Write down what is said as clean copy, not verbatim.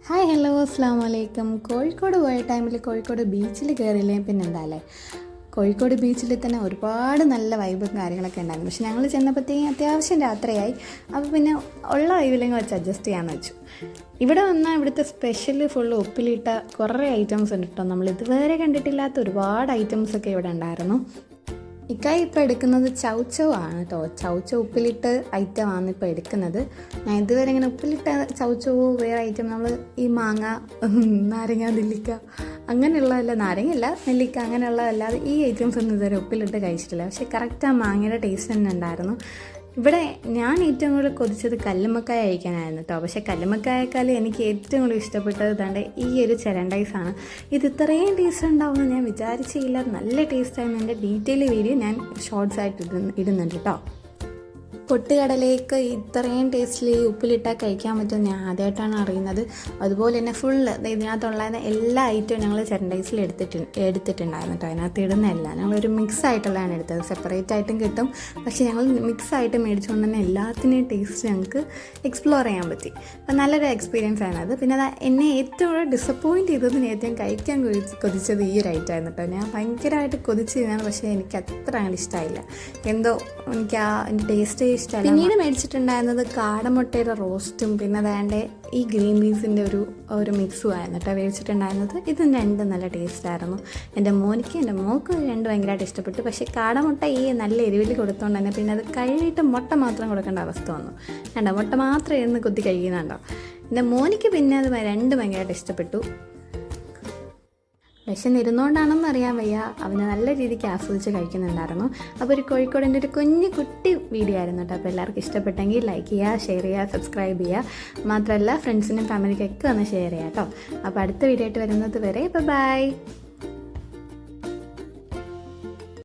Hi hello അസ്സാം വലൈക്കും. കോഴിക്കോട് പോയ ടൈമിൽ കോഴിക്കോട് ബീച്ചിൽ കയറിയില്ലേ പിന്നെ എന്താല്ലേ, കോഴിക്കോട് ബീച്ചിൽ തന്നെ ഒരുപാട് നല്ല വൈബും കാര്യങ്ങളൊക്കെ ഉണ്ടായിരുന്നു. പക്ഷെ ഞങ്ങൾ ചെന്നപ്പോഴത്തേക്കും അത്യാവശ്യം രാത്രിയായി. അപ്പോൾ പിന്നെ ഉള്ള വൈബിലെങ്കിൽ വെച്ച് അഡ്ജസ്റ്റ് ചെയ്യാമെന്ന് വെച്ചു. ഇവിടെ വന്നാൽ ഇവിടുത്തെ സ്പെഷ്യൽ ഫുള്ള് ഉപ്പിലിട്ട കുറേ ഐറ്റംസ് ഉണ്ട് കേട്ടോ. നമ്മൾ ഇതുവരെ കണ്ടിട്ടില്ലാത്ത ഒരുപാട് ഐറ്റംസൊക്കെ ഇവിടെ ഉണ്ടായിരുന്നു. ഇക്കായി ഇപ്പോൾ എടുക്കുന്നത് ചൗച്ചൗ ആണ് കേട്ടോ. ചൗച്ചൗ ഉപ്പിലിട്ട് ഐറ്റമാണ് ഇപ്പോൾ എടുക്കുന്നത്. ഞാൻ ഇതുവരെ ഇങ്ങനെ ഉപ്പിലിട്ട ചൗച്ചൗ വേറെ ഐറ്റം നമ്മൾ ഈ മാങ്ങ, നാരങ്ങ, നെല്ലിക്ക അങ്ങനെയുള്ളതല്ല, നാരങ്ങയല്ല നെല്ലിക്ക അങ്ങനെയുള്ളതല്ലാതെ ഈ ഐറ്റംസ് ഒന്നും ഇതുവരെ ഉപ്പിലിട്ട് കഴിച്ചിട്ടില്ല. പക്ഷേ കറക്റ്റ് ആ മാങ്ങയുടെ ടേസ്റ്റ് തന്നെ ഉണ്ടായിരുന്നു. ഇവിടെ ഞാൻ ഏറ്റവും കൂടുതൽ കൊതിച്ചത് കല്ലുമ്മക്കായ കഴിക്കാനായിരുന്നു കേട്ടോ. പക്ഷേ കല്ലുമ്മക്കായേക്കാളും എനിക്ക് ഏറ്റവും കൂടുതൽ ഇഷ്ടപ്പെട്ടത് തൻ്റെ ഈ ഒരു ചെരണ്ടൈസാണ്. ഇത് ഇത്രയും ടേസ്റ്റ് ഉണ്ടാവുമെന്ന് ഞാൻ വിചാരിച്ചില്ല. നല്ല ടേസ്റ്റായിരുന്നു. എൻ്റെ ഡീറ്റെയിൽ വീഡിയോ ഞാൻ ഷോർട്സ് ആയിട്ട് ഇടുന്നുണ്ട് കേട്ടോ. പൊട്ടുകടലേക്ക് ഇത്രയും ടേസ്റ്റിൽ ഉപ്പിലിട്ടാൽ കഴിക്കാൻ പറ്റും ഞാൻ ആദ്യമായിട്ടാണ് അറിയുന്നത്. അതുപോലെ തന്നെ ഫുള്ള് ഇതിനകത്തുള്ള എല്ലാ ഐറ്റവും ഞങ്ങൾ ചെരണ്ടൈസിൽ എടുത്തിട്ടുണ്ടായിരുന്നു കേട്ടോ. അതിനകത്ത് ഇടുന്നതല്ല, ഞങ്ങളൊരു മിക്സ് ആയിട്ടുള്ളതാണ് എടുത്തത്. സെപ്പറേറ്റ് ആയിട്ടും കിട്ടും, പക്ഷേ ഞങ്ങൾ മിക്സ് ആയിട്ട് മേടിച്ചുകൊണ്ട് തന്നെ എല്ലാത്തിനെയും ടേസ്റ്റ് ഞങ്ങൾക്ക് എക്സ്പ്ലോർ ചെയ്യാൻ പറ്റി. അപ്പം നല്ലൊരു എക്സ്പീരിയൻസ് ആണ് അത്. പിന്നെ എന്നെ ഏറ്റവും കൂടുതൽ ഡിസപ്പോയിൻറ്റ് ചെയ്തത് ഏറ്റവും കഴിക്കാൻ കൊതിച്ചത് ഈ ഒരു ഐറ്റം ആയിരുന്നു കേട്ടോ. ഞാൻ ഭയങ്കരമായിട്ട് കൊതിച്ചതാണ്, പക്ഷേ എനിക്ക് അത്ര അങ്ങനെ ഇഷ്ടമായില്ല. എന്തോ എനിക്ക് എൻ്റെ ടേസ്റ്റ് ഇഷ്ടമല്ല. പിന്നീട് മേടിച്ചിട്ടുണ്ടായിരുന്നത് കാടമുട്ടയുടെ റോസ്റ്റും പിന്നെ വേണ്ട ഈ ഗ്രീൻ പീസിൻ്റെ ഒരു മിക്സും ആയിരുന്നു കേട്ടോ മേടിച്ചിട്ടുണ്ടായിരുന്നത്. ഇതും രണ്ടും നല്ല ടേസ്റ്റായിരുന്നു. എൻ്റെ മോക്ക് രണ്ടും ഭയങ്കരമായിട്ട് ഇഷ്ടപ്പെട്ടു. പക്ഷേ കാടമുട്ട ഈ നല്ല എരിവിൽ കൊടുത്തുകൊണ്ട് തന്നെ പിന്നെ അത് കഴുകിയിട്ട് മുട്ട മാത്രം കൊടുക്കേണ്ട അവസ്ഥ വന്നു. വേണ്ട, മുട്ട മാത്രം ഇരുന്ന് കുത്തി കഴിക്കുന്നുണ്ടോ. എൻ്റെ മോനിക്ക് പിന്നെ അത് രണ്ടും ഭയങ്കരമായിട്ട് ഇഷ്ടപ്പെട്ടു. വിശന്നിരുന്നുകൊണ്ടാണെന്ന് അറിയാൻ വയ്യ, അവന് നല്ല രീതിക്ക് ആസ്വദിച്ച് കഴിക്കുന്നുണ്ടായിരുന്നു. അപ്പോൾ ഒരു കോഴിക്കോടിൻ്റെ ഒരു കുട്ടി വീഡിയോ ആയിരുന്നു കേട്ടോ. അപ്പോൾ എല്ലാവർക്കും ഇഷ്ടപ്പെട്ടെങ്കിൽ ലൈക്ക് ചെയ്യുക, ഷെയർ ചെയ്യുക, സബ്സ്ക്രൈബ് ചെയ്യുക. മാത്രമല്ല ഫ്രണ്ട്സിനും ഫാമിലിക്കൊക്കെ ഒന്ന് ഷെയർ ചെയ്യാം കേട്ടോ. അപ്പോൾ അടുത്ത വീഡിയോ ആയിട്ട് വരുന്നത് വരെ ബൈ.